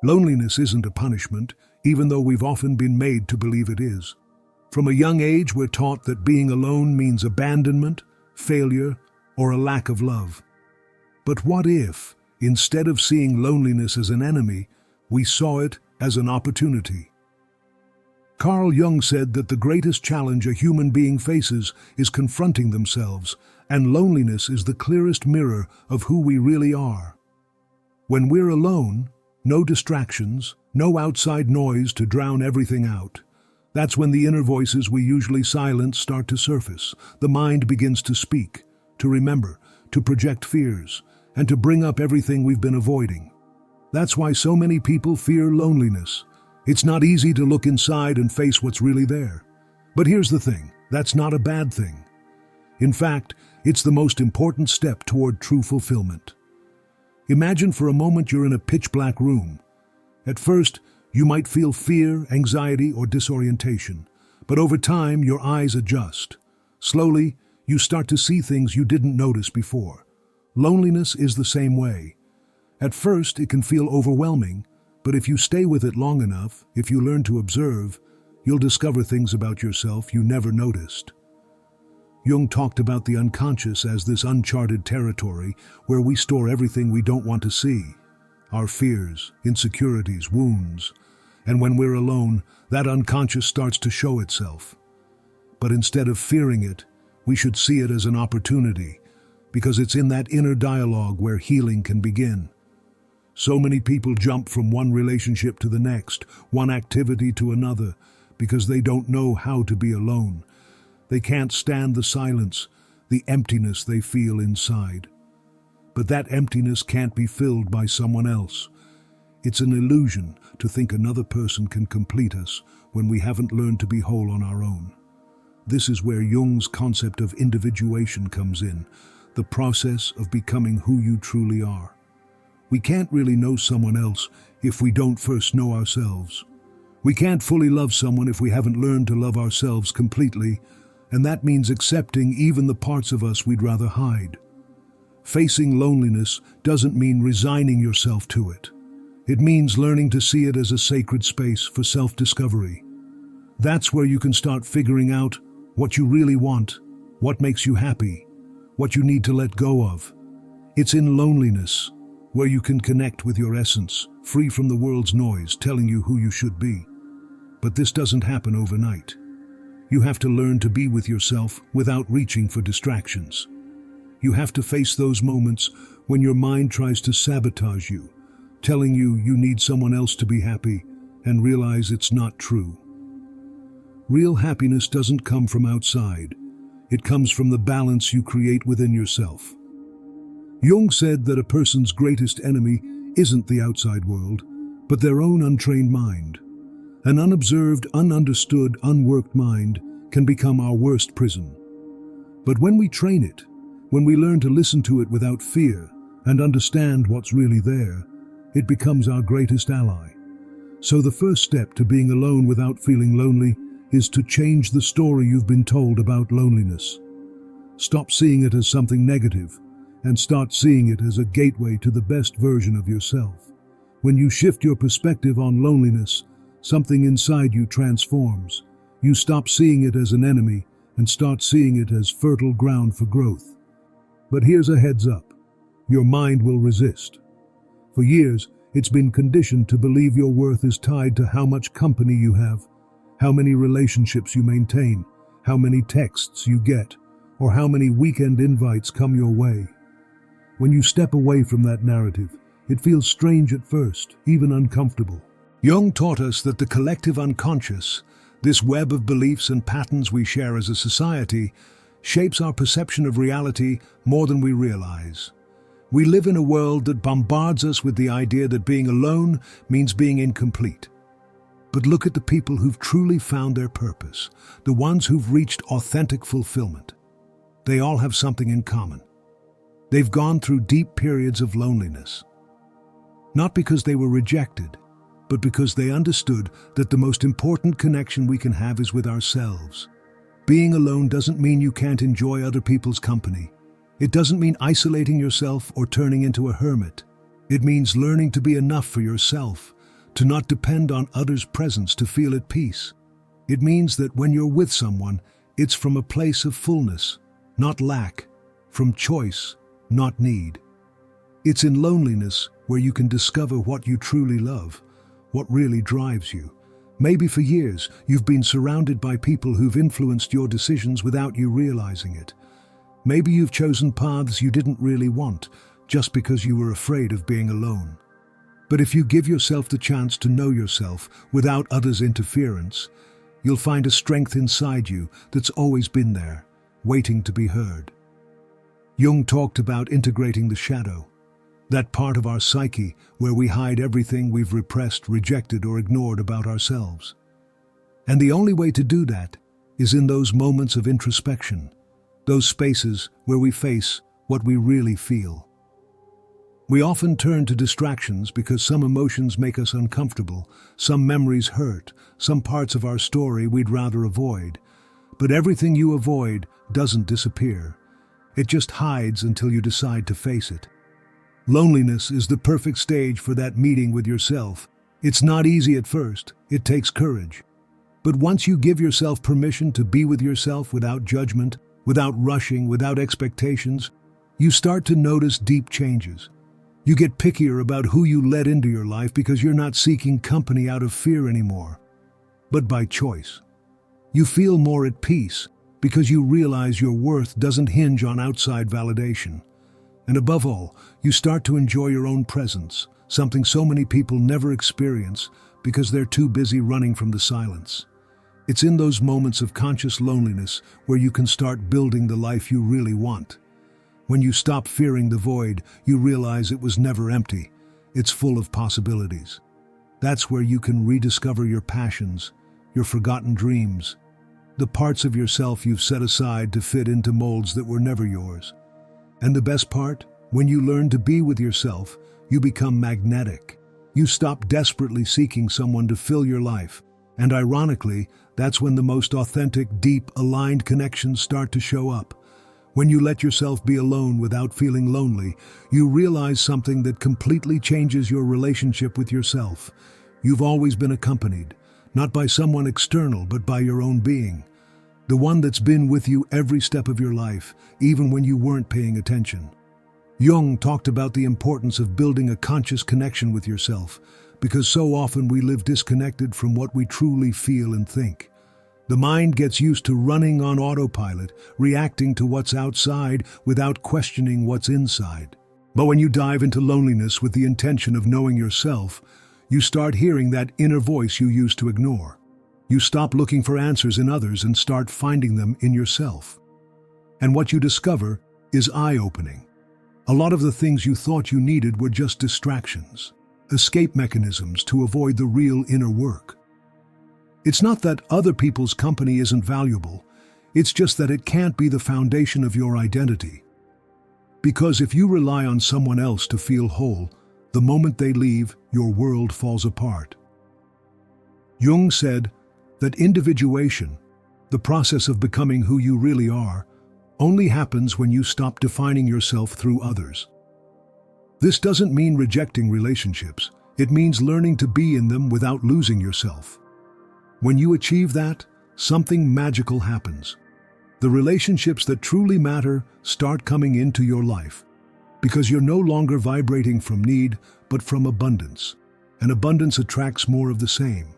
Loneliness isn't a punishment, even though we've often been made to believe it is. From a young age, we're taught that being alone means abandonment, failure, or a lack of love. But what if, instead of seeing loneliness as an enemy, we saw it as an opportunity? Carl Jung said that the greatest challenge a human being faces is confronting themselves, and loneliness is the clearest mirror of who we really are. When we're alone, no distractions, no outside noise to drown everything out. That's when the inner voices we usually silence start to surface. The mind begins to speak, to remember, to project fears, and to bring up everything we've been avoiding. That's why so many people fear loneliness. It's not easy to look inside and face what's really there. But here's the thing, that's not a bad thing. In fact, it's the most important step toward true fulfillment. Imagine for a moment you're in a pitch-black room. At first, you might feel fear, anxiety, or disorientation. But over time, your eyes adjust. Slowly, you start to see things you didn't notice before. Loneliness is the same way. At first, it can feel overwhelming, but if you stay with it long enough, if you learn to observe, you'll discover things about yourself you never noticed. Jung talked about the unconscious as this uncharted territory where we store everything we don't want to see. Our fears, insecurities, wounds. And when we're alone, that unconscious starts to show itself. But instead of fearing it, we should see it as an opportunity, because it's in that inner dialogue where healing can begin. So many people jump from one relationship to the next, one activity to another, because they don't know how to be alone. They can't stand the silence, the emptiness they feel inside. But that emptiness can't be filled by someone else. It's an illusion to think another person can complete us when we haven't learned to be whole on our own. This is where Jung's concept of individuation comes in, the process of becoming who you truly are. We can't really know someone else if we don't first know ourselves. We can't fully love someone if we haven't learned to love ourselves completely, and that means accepting even the parts of us we'd rather hide. Facing loneliness doesn't mean resigning yourself to it. It means learning to see it as a sacred space for self-discovery. That's where you can start figuring out what you really want, what makes you happy, what you need to let go of. It's in loneliness where you can connect with your essence, free from the world's noise telling you who you should be. But this doesn't happen overnight. You have to learn to be with yourself without reaching for distractions. You have to face those moments when your mind tries to sabotage you, telling you you need someone else to be happy, and realize it's not true. Real happiness doesn't come from outside. It comes from the balance you create within yourself. Jung said that a person's greatest enemy isn't the outside world, but their own untrained mind. An unobserved, ununderstood, unworked mind can become our worst prison. But when we train it, when we learn to listen to it without fear and understand what's really there, it becomes our greatest ally. So the first step to being alone without feeling lonely is to change the story you've been told about loneliness. Stop seeing it as something negative and start seeing it as a gateway to the best version of yourself. When you shift your perspective on loneliness, something inside you transforms. You stop seeing it as an enemy and start seeing it as fertile ground for growth. But here's a heads up. Your mind will resist. For years, it's been conditioned to believe your worth is tied to how much company you have, how many relationships you maintain, how many texts you get, or how many weekend invites come your way. When you step away from that narrative, it feels strange at first, even uncomfortable. Jung taught us that the collective unconscious, this web of beliefs and patterns we share as a society, shapes our perception of reality more than we realize. We live in a world that bombards us with the idea that being alone means being incomplete. But look at the people who've truly found their purpose, the ones who've reached authentic fulfillment. They all have something in common. They've gone through deep periods of loneliness. Not because they were rejected, but because they understood that the most important connection we can have is with ourselves. Being alone doesn't mean you can't enjoy other people's company. It doesn't mean isolating yourself or turning into a hermit. It means learning to be enough for yourself, to not depend on others' presence to feel at peace. It means that when you're with someone, it's from a place of fullness, not lack, from choice, not need. It's in loneliness where you can discover what you truly love, what really drives you. Maybe for years, you've been surrounded by people who've influenced your decisions without you realizing it. Maybe you've chosen paths you didn't really want, just because you were afraid of being alone. But if you give yourself the chance to know yourself without others' interference, you'll find a strength inside you that's always been there, waiting to be heard. Jung talked about integrating the shadow, that part of our psyche where we hide everything we've repressed, rejected, or ignored about ourselves. And the only way to do that is in those moments of introspection, those spaces where we face what we really feel. We often turn to distractions because some emotions make us uncomfortable, some memories hurt, some parts of our story we'd rather avoid. But everything you avoid doesn't disappear. It just hides until you decide to face it. Loneliness is the perfect stage for that meeting with yourself. It's not easy at first. It takes courage. But once you give yourself permission to be with yourself without judgment, without rushing, without expectations, you start to notice deep changes. You get pickier about who you let into your life because you're not seeking company out of fear anymore, but by choice. You feel more at peace because you realize your worth doesn't hinge on outside validation. And above all, you start to enjoy your own presence, something so many people never experience because they're too busy running from the silence. It's in those moments of conscious loneliness where you can start building the life you really want. When you stop fearing the void, you realize it was never empty. It's full of possibilities. That's where you can rediscover your passions, your forgotten dreams, the parts of yourself you've set aside to fit into molds that were never yours. And the best part? When you learn to be with yourself, you become magnetic. You stop desperately seeking someone to fill your life. And ironically, that's when the most authentic, deep, aligned connections start to show up. When you let yourself be alone without feeling lonely, you realize something that completely changes your relationship with yourself. You've always been accompanied, not by someone external, but by your own being. The one that's been with you every step of your life, even when you weren't paying attention. Jung talked about the importance of building a conscious connection with yourself, because so often we live disconnected from what we truly feel and think. The mind gets used to running on autopilot, reacting to what's outside without questioning what's inside. But when you dive into loneliness with the intention of knowing yourself, you start hearing that inner voice you used to ignore. You stop looking for answers in others and start finding them in yourself. And what you discover is eye-opening. A lot of the things you thought you needed were just distractions, escape mechanisms to avoid the real inner work. It's not that other people's company isn't valuable, it's just that it can't be the foundation of your identity. Because if you rely on someone else to feel whole, the moment they leave, your world falls apart. Jung said that individuation, the process of becoming who you really are, only happens when you stop defining yourself through others. This doesn't mean rejecting relationships. It means learning to be in them without losing yourself. When you achieve that, something magical happens. The relationships that truly matter start coming into your life, because you're no longer vibrating from need, but from abundance. And abundance attracts more of the same.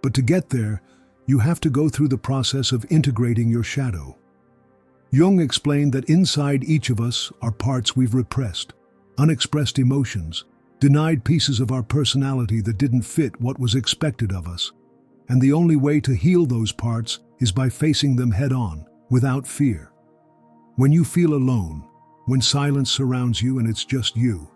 But to get there, you have to go through the process of integrating your shadow. Jung explained that inside each of us are parts we've repressed, unexpressed emotions, denied pieces of our personality that didn't fit what was expected of us. And the only way to heal those parts is by facing them head-on, without fear. When you feel alone, when silence surrounds you and it's just you,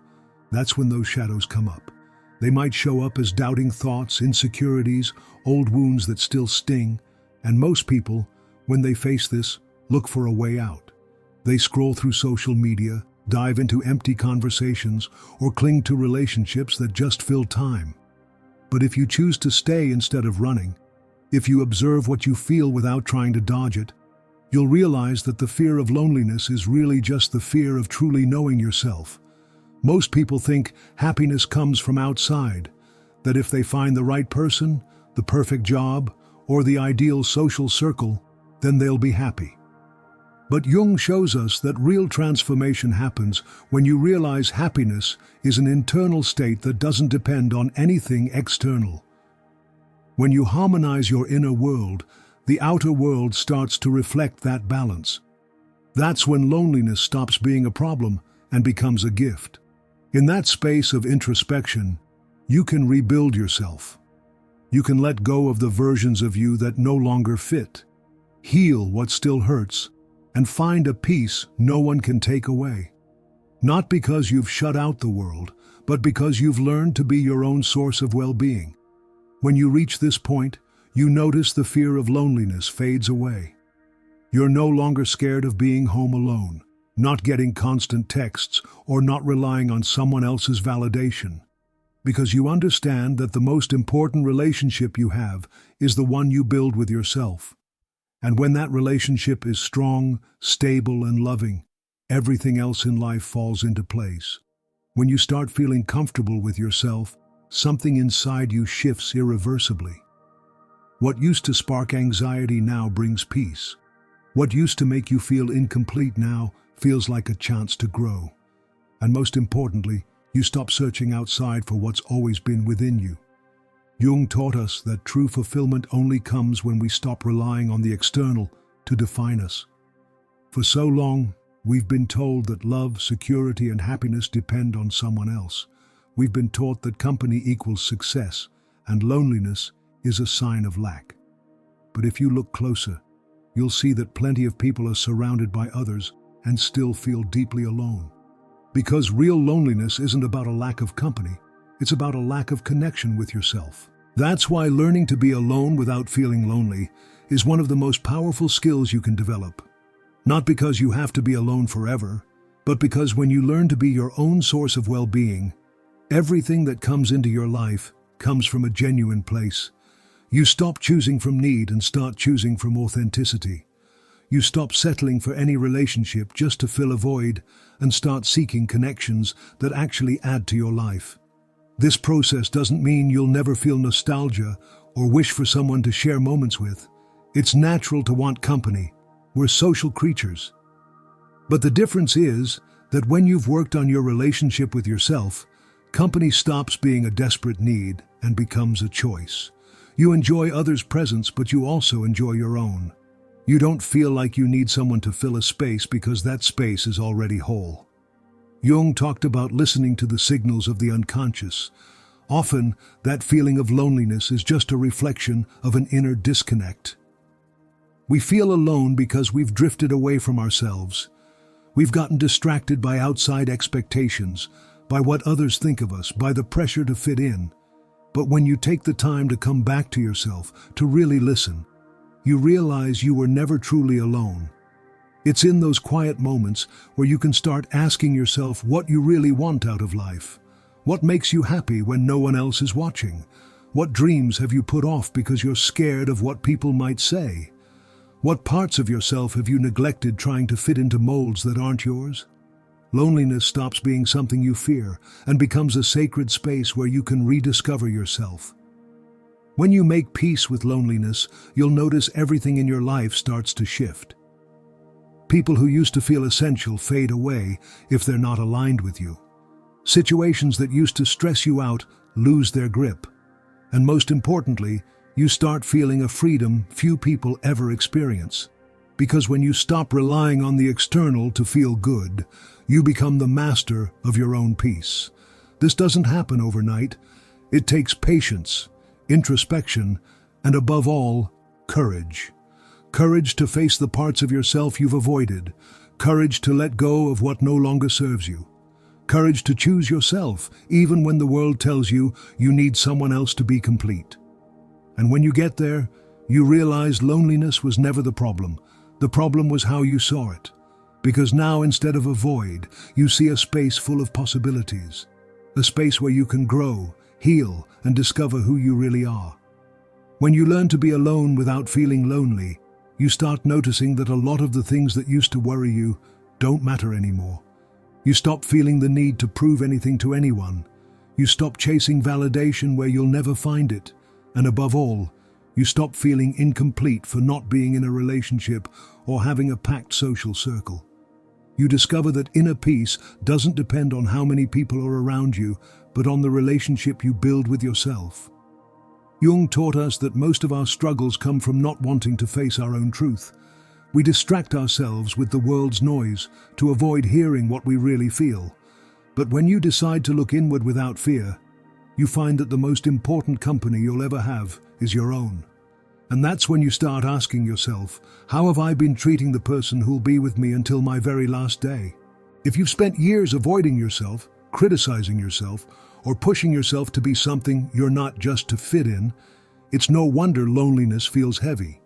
that's when those shadows come up. They might show up as doubting thoughts, insecurities, old wounds that still sting, and most people, when they face this, look for a way out. They scroll through social media, dive into empty conversations, or cling to relationships that just fill time. But if you choose to stay instead of running, if you observe what you feel without trying to dodge it, you'll realize that the fear of loneliness is really just the fear of truly knowing yourself. Most people think happiness comes from outside. that if they find the right person, the perfect job, or the ideal social circle, then they'll be happy. But Jung shows us that real transformation happens when you realize happiness is an internal state that doesn't depend on anything external. When you harmonize your inner world, the outer world starts to reflect that balance. That's when loneliness stops being a problem and becomes a gift. In that space of introspection, you can rebuild yourself. You can let go of the versions of you that no longer fit, heal what still hurts, and find a peace no one can take away. Not because you've shut out the world, but because you've learned to be your own source of well-being. When you reach this point, you notice the fear of loneliness fades away. You're no longer scared of being home alone, not getting constant texts, or not relying on someone else's validation. Because you understand that the most important relationship you have is the one you build with yourself. And when that relationship is strong, stable, and loving, everything else in life falls into place. When you start feeling comfortable with yourself, something inside you shifts irreversibly. What used to spark anxiety now brings peace. What used to make you feel incomplete now feels like a chance to grow. And most importantly, you stop searching outside for what's always been within you. Jung taught us that true fulfillment only comes when we stop relying on the external to define us. For so long, we've been told that love, security, and happiness depend on someone else. We've been taught that company equals success, and loneliness is a sign of lack. But if you look closer, you'll see that plenty of people are surrounded by others and still feel deeply alone. Because real loneliness isn't about a lack of company, it's about a lack of connection with yourself. That's why learning to be alone without feeling lonely is one of the most powerful skills you can develop. Not because you have to be alone forever, but because when you learn to be your own source of well-being, everything that comes into your life comes from a genuine place. You stop choosing from need and start choosing from authenticity. You stop settling for any relationship just to fill a void and start seeking connections that actually add to your life. This process doesn't mean you'll never feel nostalgia or wish for someone to share moments with. It's natural to want company. We're social creatures. But the difference is that when you've worked on your relationship with yourself, company stops being a desperate need and becomes a choice. You enjoy others' presence, but you also enjoy your own. You don't feel like you need someone to fill a space because that space is already whole. Jung talked about listening to the signals of the unconscious. Often, that feeling of loneliness is just a reflection of an inner disconnect. We feel alone because we've drifted away from ourselves. We've gotten distracted by outside expectations, by what others think of us, by the pressure to fit in. But when you take the time to come back to yourself, to really listen, you realize you were never truly alone. It's in those quiet moments where you can start asking yourself what you really want out of life. What makes you happy when no one else is watching? What dreams have you put off because you're scared of what people might say? What parts of yourself have you neglected trying to fit into molds that aren't yours? Loneliness stops being something you fear and becomes a sacred space where you can rediscover yourself. When you make peace with loneliness, you'll notice everything in your life starts to shift. People who used to feel essential fade away if they're not aligned with you. Situations that used to stress you out lose their grip. And most importantly, you start feeling a freedom few people ever experience. Because when you stop relying on the external to feel good, you become the master of your own peace. This doesn't happen overnight. It takes patience, introspection, and above all, courage. Courage to face the parts of yourself you've avoided. Courage to let go of what no longer serves you. Courage to choose yourself, even when the world tells you you need someone else to be complete. And when you get there, you realize loneliness was never the problem. The problem was how you saw it. Because now, instead of a void, you see a space full of possibilities. A space where you can grow, heal, and discover who you really are. When you learn to be alone without feeling lonely, you start noticing that a lot of the things that used to worry you don't matter anymore. You stop feeling the need to prove anything to anyone. You stop chasing validation where you'll never find it. And above all, you stop feeling incomplete for not being in a relationship or having a packed social circle. You discover that inner peace doesn't depend on how many people are around you, but on the relationship you build with yourself. Jung taught us that most of our struggles come from not wanting to face our own truth. We distract ourselves with the world's noise to avoid hearing what we really feel. But when you decide to look inward without fear, you find that the most important company you'll ever have is your own. And that's when you start asking yourself, how have I been treating the person who'll be with me until my very last day? If you've spent years avoiding yourself, criticizing yourself, or pushing yourself to be something you're not just to fit in, it's no wonder loneliness feels heavy.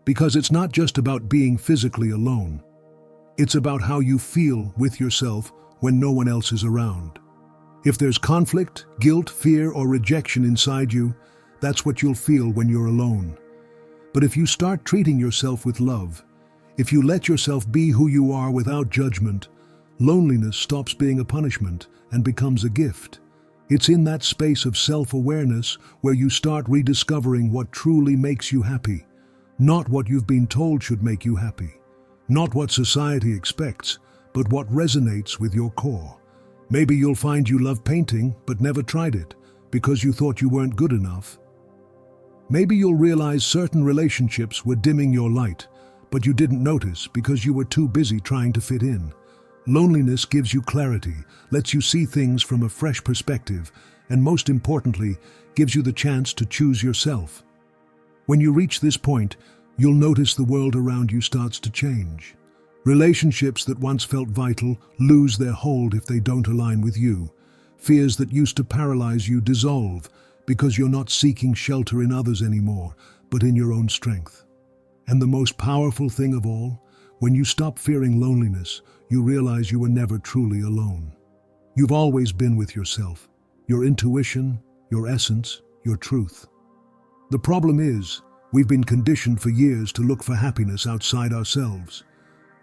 Because it's not just about being physically alone. It's about how you feel with yourself when no one else is around. If there's conflict, guilt, fear, or rejection inside you, that's what you'll feel when you're alone. But if you start treating yourself with love, if you let yourself be who you are without judgment, loneliness stops being a punishment and becomes a gift. It's in that space of self-awareness where you start rediscovering what truly makes you happy. Not what you've been told should make you happy. Not what society expects, but what resonates with your core. Maybe you'll find you love painting but never tried it because you thought you weren't good enough. Maybe you'll realize certain relationships were dimming your light, but you didn't notice because you were too busy trying to fit in. Loneliness gives you clarity, lets you see things from a fresh perspective, and most importantly, gives you the chance to choose yourself. When you reach this point, you'll notice the world around you starts to change. Relationships that once felt vital lose their hold if they don't align with you. Fears that used to paralyze you dissolve because you're not seeking shelter in others anymore, but in your own strength. And the most powerful thing of all, when you stop fearing loneliness, you realize you were never truly alone. You've always been with yourself, your intuition, your essence, your truth. The problem is, we've been conditioned for years to look for happiness outside ourselves.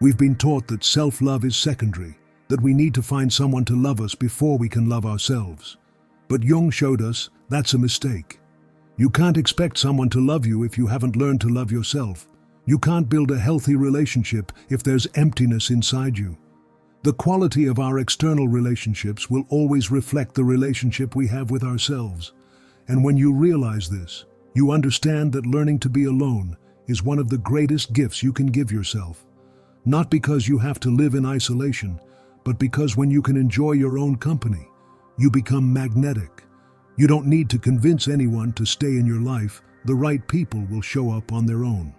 We've been taught that self-love is secondary, that we need to find someone to love us before we can love ourselves. But Jung showed us that's a mistake. You can't expect someone to love you if you haven't learned to love yourself. You can't build a healthy relationship if there's emptiness inside you. The quality of our external relationships will always reflect the relationship we have with ourselves. And when you realize this, you understand that learning to be alone is one of the greatest gifts you can give yourself. Not because you have to live in isolation, but because when you can enjoy your own company, you become magnetic. You don't need to convince anyone to stay in your life. The right people will show up on their own.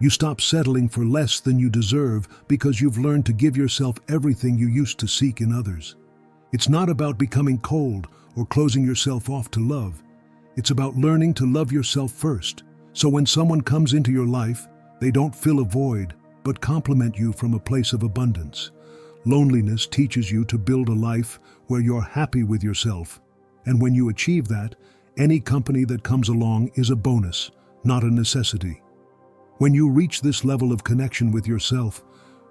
You stop settling for less than you deserve because you've learned to give yourself everything you used to seek in others. It's not about becoming cold or closing yourself off to love. It's about learning to love yourself first. So when someone comes into your life, they don't fill a void, but complement you from a place of abundance. Loneliness teaches you to build a life where you're happy with yourself. And when you achieve that, any company that comes along is a bonus, not a necessity. When you reach this level of connection with yourself,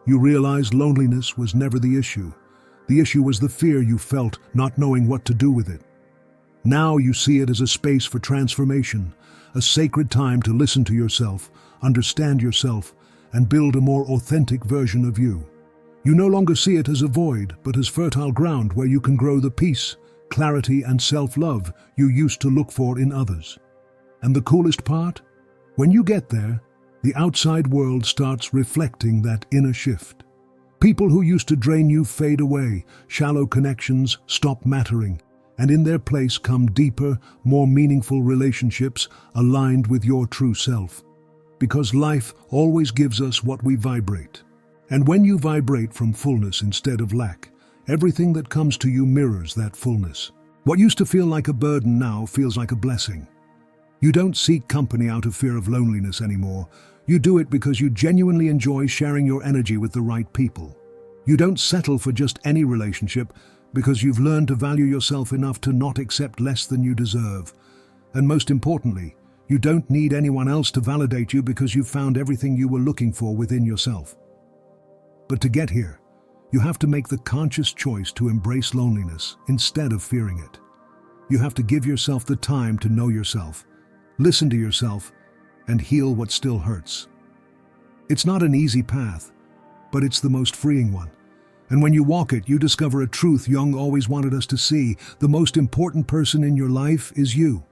you realize loneliness was never the issue. The issue was the fear you felt not knowing what to do with it. Now you see it as a space for transformation, a sacred time to listen to yourself, understand yourself, and build a more authentic version of you. You no longer see it as a void, but as fertile ground where you can grow the peace, clarity, and self-love you used to look for in others. And the coolest part? When you get there, the outside world starts reflecting that inner shift. People who used to drain you fade away, shallow connections stop mattering, and in their place come deeper, more meaningful relationships aligned with your true self. Because life always gives us what we vibrate. And when you vibrate from fullness instead of lack, everything that comes to you mirrors that fullness. What used to feel like a burden now feels like a blessing. You don't seek company out of fear of loneliness anymore. You do it because you genuinely enjoy sharing your energy with the right people. You don't settle for just any relationship because you've learned to value yourself enough to not accept less than you deserve. And most importantly, you don't need anyone else to validate you because you've found everything you were looking for within yourself. But to get here, you have to make the conscious choice to embrace loneliness instead of fearing it. You have to give yourself the time to know yourself, listen to yourself, and heal what still hurts. It's not an easy path, but it's the most freeing one. And when you walk it, you discover a truth Jung always wanted us to see. The most important person in your life is you.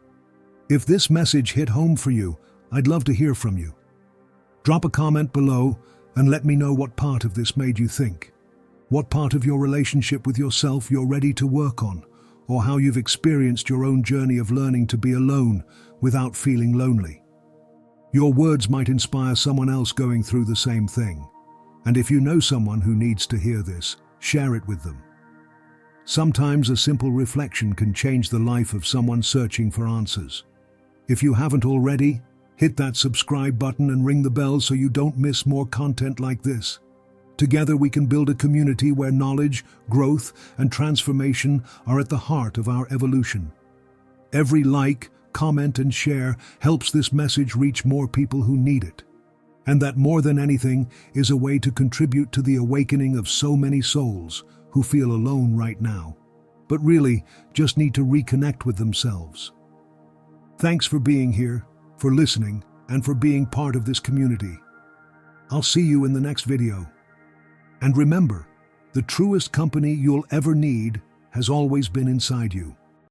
If this message hit home for you, I'd love to hear from you. Drop a comment below and let me know what part of this made you think. What part of your relationship with yourself you're ready to work on, or how you've experienced your own journey of learning to be alone without feeling lonely. Your words might inspire someone else going through the same thing. And if you know someone who needs to hear this, share it with them. Sometimes a simple reflection can change the life of someone searching for answers. If you haven't already, hit that subscribe button and ring the bell so you don't miss more content like this. Together we can build a community where knowledge, growth, and transformation are at the heart of our evolution. Every like, comment, and share helps this message reach more people who need it. And that more than anything is a way to contribute to the awakening of so many souls who feel alone right now, but really just need to reconnect with themselves. Thanks for being here, for listening, and for being part of this community. I'll see you in the next video. And remember, the truest company you'll ever need has always been inside you.